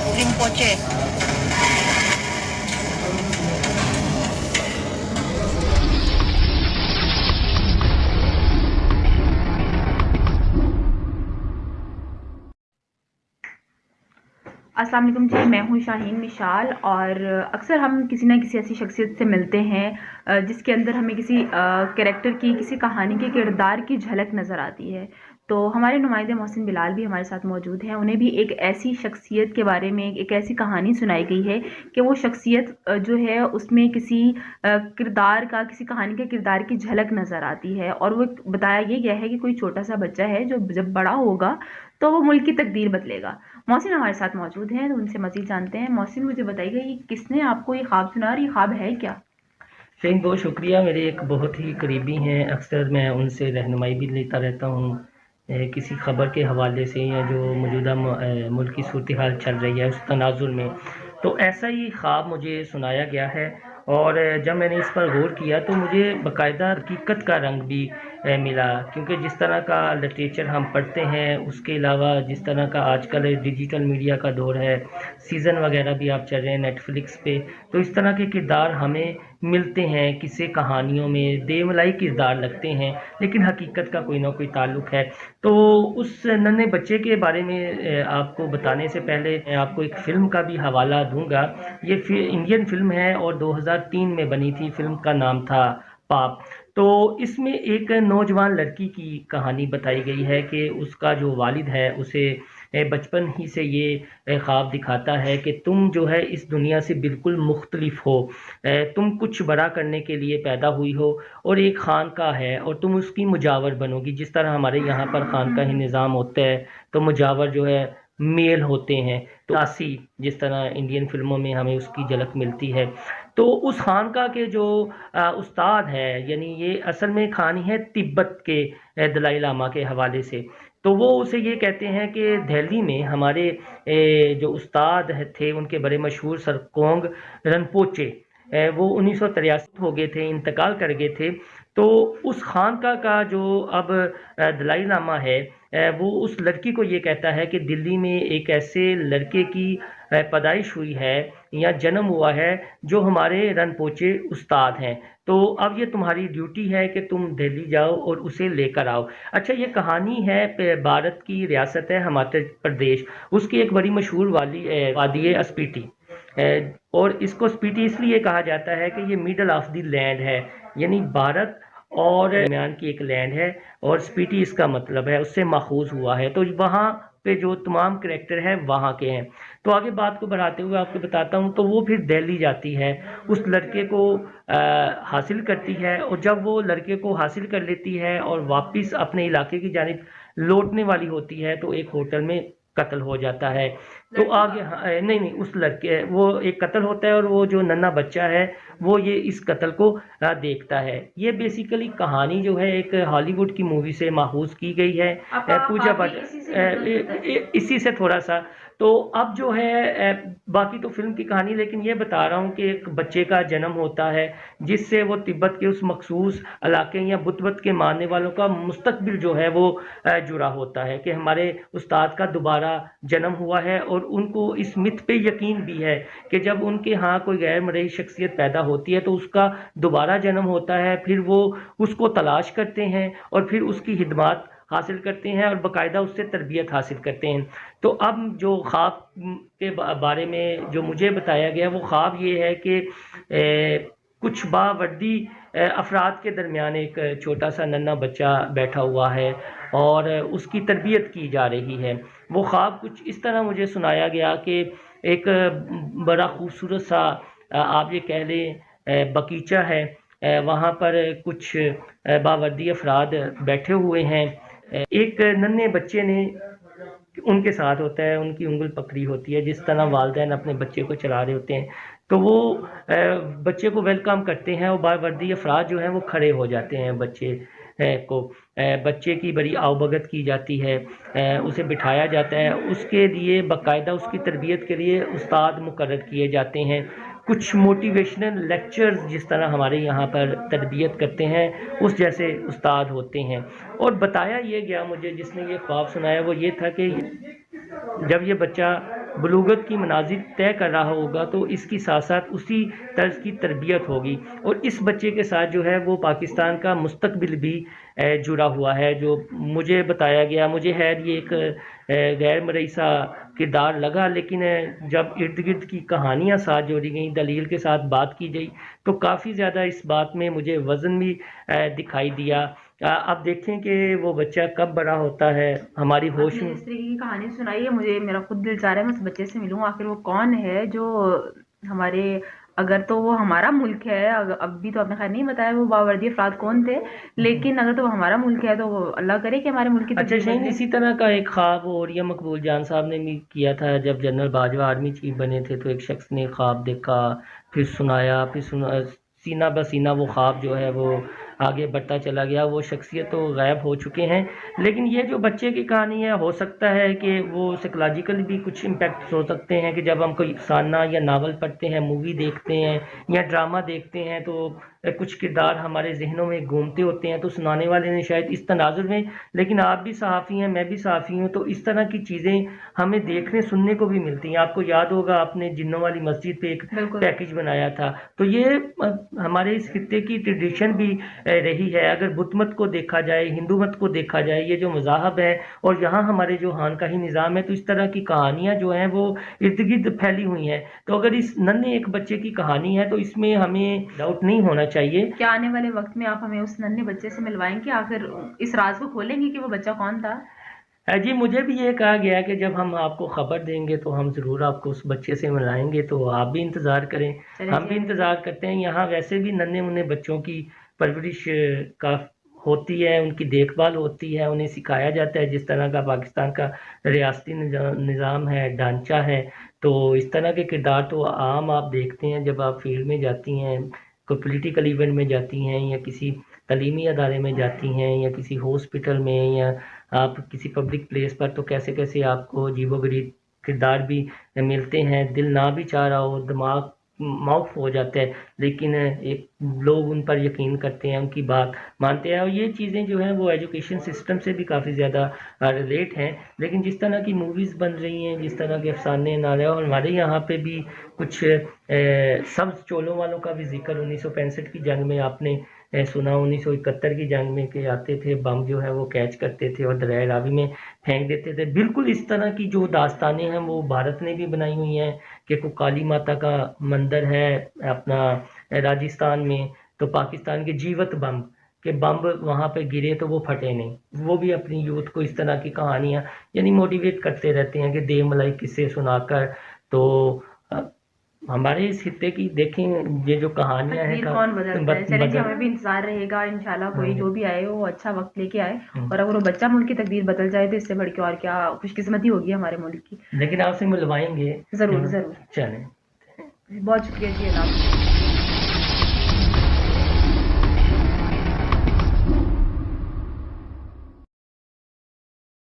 रिम्पोचे। अस्सलाम वालेकुम जी, मैं हूँ शाहीन मिशाल। और अक्सर हम किसी ना किसी ऐसी शख्सियत से मिलते हैं जिसके अंदर हमें किसी कैरेक्टर की, किसी कहानी के किरदार की झलक नज़र आती है। तो हमारे नुमाइंदे मोहसिन बिलाल भी हमारे साथ मौजूद हैं। उन्हें भी एक ऐसी शख्सियत के बारे में एक ऐसी कहानी सुनाई गई है कि वो शख्सियत जो है उसमें किसी किरदार का, किसी कहानी के किरदार की झलक नज़र आती है। और वो बताया ये गया है कि कोई छोटा सा बच्चा है जो जब बड़ा होगा तो वो मुल्क की तकदीर बदलेगा। मोहसिन हमारे साथ मौजूद हैं, तो उनसे मज़ीद जानते हैं। मोहसिन, मुझे बताइएगा ये किसने आपको ये ख्वाब सुना और ये ख्वाब है क्या? शहीन, बहुत शुक्रिया। मेरे एक बहुत ही करीबी हैं, अक्सर मैं उनसे रहनुमाई भी लेता रहता हूँ किसी ख़बर के हवाले से या जो मौजूदा मुल्क की सूरत हाल चल रही है उस तनाजुर में। तो ऐसा ही ख्वाब मुझे सुनाया गया है और जब मैंने इस पर गौर किया तो मुझे बाकायदा हकीकत का रंग भी मिला, क्योंकि जिस तरह का लिटरेचर हम पढ़ते हैं उसके अलावा जिस तरह का आजकल डिजिटल मीडिया का दौर है, सीज़न वगैरह भी आप चल रहे हैं नेटफ्लिक्स पे, तो इस तरह के किरदार हमें मिलते हैं किस्से कहानियों में, देवलाई किरदार लगते हैं लेकिन हकीकत का कोई ना कोई ताल्लुक़ है। तो उस नन्हे बच्चे के बारे में आपको बताने से पहले मैं आपको एक फ़िल्म का भी हवाला दूंगा। ये इंडियन फ़िल्म है और 2003 में बनी थी। फ़िल्म का नाम था पाप। तो इसमें एक नौजवान लड़की की कहानी बताई गई है कि उसका जो वालिद है उसे बचपन ही से ये ख्वाब दिखाता है कि तुम जो है इस दुनिया से बिल्कुल मुख्तलिफ हो, तुम कुछ बड़ा करने के लिए पैदा हुई हो और एक खानका है और तुम उसकी मुजावर बनोगी। जिस तरह हमारे यहाँ पर खानका ही निज़ाम होता है तो मुजावर जो है मेल होते हैं, तो आसी जिस तरह इंडियन फिल्मों में हमें उसकी झलक मिलती है। तो उस खानका के जो उस्ताद है, यानी ये असल में कहानी है तिब्बत के दलाई लामा के हवाले से। तो वो उसे ये कहते हैं कि दिल्ली में हमारे जो उस्ताद थे उनके बड़े मशहूर सरकोंग रनपोचे, वो 1983 हो गए थे, इंतकाल कर गए थे। तो उस खानका का जो अब दलाई लामा है वो उस लड़की को ये कहता है कि दिल्ली में एक ऐसे लड़के की पैदाइश हुई है या जन्म हुआ है जो हमारे रनपोचे उस्ताद हैं, तो अब ये तुम्हारी ड्यूटी है कि तुम दिल्ली जाओ और उसे लेकर आओ। अच्छा, ये कहानी है भारत की रियासत है हिमाचल प्रदेश, उसकी एक बड़ी मशहूर वादी है स्पीति। और इसको स्पीति इसलिए कहा जाता है कि ये मिडल ऑफ द लैंड है, यानी भारत और दरमियान की एक लैंड है और स्पीति इसका मतलब है, उससे माखूज हुआ है। तो वहाँ पे जो तमाम करैक्टर हैं वहाँ के हैं। तो आगे बात को बढ़ाते हुए आपको बताता हूँ। तो वो फिर दिल्ली जाती है, उस लड़के को हासिल करती है और जब वो लड़के को हासिल कर लेती है और वापस अपने इलाके की जानिब लौटने वाली होती है तो एक होटल में कत्ल हो जाता है। तो आगे नहीं, उस लड़के वो एक कत्ल होता है और वो जो नन्हा बच्चा है वो ये इस कत्ल को देखता है। ये बेसिकली कहानी जो है एक हॉलीवुड की मूवी से माहूज की गई है, पूजा भट्ट इसी से थोड़ा सा। तो अब जो है बाकी तो फिल्म की कहानी, लेकिन ये बता रहा हूँ कि एक बच्चे का जन्म होता है जिससे वो तिब्बत के उस मखसूस इलाके या बुत के मानने वालों का मुस्तकबिल जो है वो जुड़ा होता है कि हमारे उस्ताद का दोबारा जन्म हुआ है। और उनको इस मिथ पे यकीन भी है कि जब उनके यहाँ कोई गैर मरई शख्सियत पैदा होती है तो उसका दोबारा जन्म होता है, फिर वो उसको तलाश करते हैं और फिर उसकी खिदमत हासिल करते हैं और बाकायदा उससे तरबियत हासिल करते हैं। तो अब जो ख्वाब के बारे में जो मुझे बताया गया वो ख्वाब ये है कि कुछ बावर्दी अफराद के दरमियान एक छोटा सा नन्हा बच्चा बैठा हुआ है और उसकी तरबियत की जा रही है। वो ख्वाब कुछ इस तरह मुझे सुनाया गया कि एक बड़ा खूबसूरत सा आप ये कह लें बगीचा है, वहाँ पर कुछ बावर्दी अफराद बैठे हुए हैं। एक नन्हे बच्चे ने उनके साथ होता है, उनकी उंगल पकड़ी होती है, जिस तरह वालिदैन अपने बच्चे को चला रहे होते हैं तो वो बच्चे को वेलकम करते हैं और बावर्दी अफराद जो हैं वो खड़े हो जाते हैं बच्चे को। बच्चे की बड़ी आवभगत की जाती है, उसे बिठाया जाता है, उसके लिए बाकायदा उसकी तरबियत के लिए उस्ताद मुकर्रर किए जाते हैं। کچھ موٹیویشنل لیکچرز جس طرح ہمارے یہاں پر تربیت کرتے ہیں اس جیسے استاد ہوتے ہیں. اور بتایا یہ گیا مجھے، جس نے یہ خواب سنایا وہ یہ تھا کہ جب یہ بچہ بلوغت کی منازل طے کر رہا ہوگا تو اس کی ساتھ ساتھ اسی طرز کی تربیت ہوگی، اور اس بچے کے ساتھ جو ہے وہ پاکستان کا مستقبل بھی جڑا ہوا ہے. جو مجھے بتایا گیا، مجھے خیر یہ ایک غیر مرئی سا کردار لگا، لیکن جب ارد گرد کی کہانیاں ساتھ جوڑی گئیں، دلیل کے ساتھ بات کی گئی، تو کافی زیادہ اس بات میں مجھے وزن بھی دکھائی دیا. اب دیکھیں کہ وہ بچہ کب بڑا ہوتا ہے. ہماری ہوش میں اس طریقے کی کہانی سنائی ہے مجھے، میرا خود دل چاہ رہا ہے میں اس بچے سے ملوں. آخر وہ کون ہے جو ہمارے، اگر تو وہ ہمارا ملک ہے، اب بھی تو آپ نے خیر نہیں بتایا وہ باوردی افراد کون تھے، لیکن اگر تو وہ ہمارا ملک ہے تو وہ اللہ کرے کہ ہمارے ملک کی اچھا تقدیر شاہین، بدلے. اسی طرح کا ایک خواب اور یہ مقبول جان صاحب نے بھی کیا تھا. جب جنرل باجوہ آرمی چیف بنے تھے تو ایک شخص نے خواب دیکھا، پھر سنایا، سینہ بسینہ وہ خواب جو ہے وہ آگے بڑھتا چلا گیا. وہ شخصیت تو غائب ہو چکے ہیں، لیکن یہ جو بچے کی کہانی ہے، ہو سکتا ہے کہ وہ سائیکولوجیکل بھی کچھ امپیکٹس ہو سکتے ہیں کہ جب ہم کوئی افسانہ یا ناول پڑھتے ہیں، مووی دیکھتے ہیں یا ڈرامہ دیکھتے ہیں تو کچھ کردار ہمارے ذہنوں میں گھومتے ہوتے ہیں. تو سنانے والے نے شاید اس تناظر میں، لیکن آپ بھی صحافی ہیں، میں بھی صحافی ہوں، تو اس طرح کی چیزیں ہمیں دیکھنے سننے کو بھی ملتی ہیں. آپ کو یاد ہوگا آپ نے جنوں والی مسجد پہ ایک پیکج بنایا تھا. تو یہ ہمارے اس خطے کی ٹریڈیشن بھی رہی ہے. اگر بدھ مت کو دیکھا جائے، ہندو مت کو دیکھا جائے، یہ جو مذاہب ہے اور یہاں ہمارے جو خانقاہی نظام ہے، تو اس طرح کی کہانیاں جو ہیں وہ ارد گرد پھیلی ہوئی ہیں. تو اگر اس ننھے ایک بچے کی کہانی ہے تو اس میں ہمیں ڈاؤٹ نہیں ہونا چاہیے. کیا آنے والے وقت میں آپ ہمیں اس ننھے بچے سے ملوائیں گے، آخر اس راز کو کھولیں گے کہ وہ بچہ کون تھا؟ جی، مجھے بھی یہ کہا گیا کہ جب ہم آپ کو خبر دیں گے تو ہم ضرور آپ کو اس بچے سے ملائیں گے، تو آپ بھی انتظار کریں، ہم بھی انتظار کرتے ہیں. یہاں ویسے بھی ننھے منھے بچوں کی پرورش کا ہوتی ہے، ان کی دیکھ بھال ہوتی ہے، انہیں سکھایا جاتا ہے جس طرح کا پاکستان کا ریاستی نظام ہے، ڈھانچہ ہے. تو اس طرح کے کردار تو عام آپ دیکھتے ہیں جب آپ فیلڈ میں جاتی ہیں، کوئی پولیٹیکل ایونٹ میں جاتی ہیں، یا کسی تعلیمی ادارے میں جاتی ہیں، یا کسی ہاسپٹل میں، یا آپ کسی پبلک پلیس پر، تو کیسے کیسے آپ کو عجیب و غریب کردار بھی ملتے ہیں. دل نہ بھی چاہ رہا ہو، دماغ معاف ہو جاتا ہے، لیکن ایک لوگ ان پر یقین کرتے ہیں، ان کی بات مانتے ہیں. اور یہ چیزیں جو ہیں وہ ایجوکیشن سسٹم سے بھی کافی زیادہ ریلیٹ ہیں. لیکن جس طرح کی موویز بن رہی ہیں، جس طرح کے افسانے نالے، اور ہمارے یہاں پہ بھی کچھ سبز چولوں والوں کا بھی ذکر 1965 کی جنگ میں آپ نے سنا، 1971 کی جنگ میں کہ آتے تھے، بم جو ہے وہ کیچ کرتے تھے اور دریائے راوی میں پھینک دیتے تھے. بالکل اس طرح کی جو داستانیں ہیں وہ بھارت نے بھی بنائی ہوئی ہیں کہ کوئی کالی ماتا کا مندر ہے اپنا راجستھان میں، تو پاکستان کے جیوت بم کہ بم وہاں پہ گرے تو وہ پھٹے نہیں. وہ بھی اپنی یوتھ کو اس طرح کی کہانیاں یعنی موٹیویٹ کرتے رہتے ہیں کہ دے ملائی قصے سنا کر. تو ہمارے اس خطے کی دیکھیں یہ جو کہانیاں ہیں کون بدلتا ہے. چلیں جی، ہمیں بھی انتظار رہے گا انشاءاللہ کوئی جو بھی آئے وہ اچھا وقت لے کے آئے، اور اگر وہ بچہ ملک کی تقدیر بدل جائے تو اس سے بڑھ کے اور کیا خوش قسمتی ہوگی ہمارے ملک کی. لیکن آپ سے ملوائیں گے ضرور ضرور. چلیں، بہت شکریہ جی. اللہ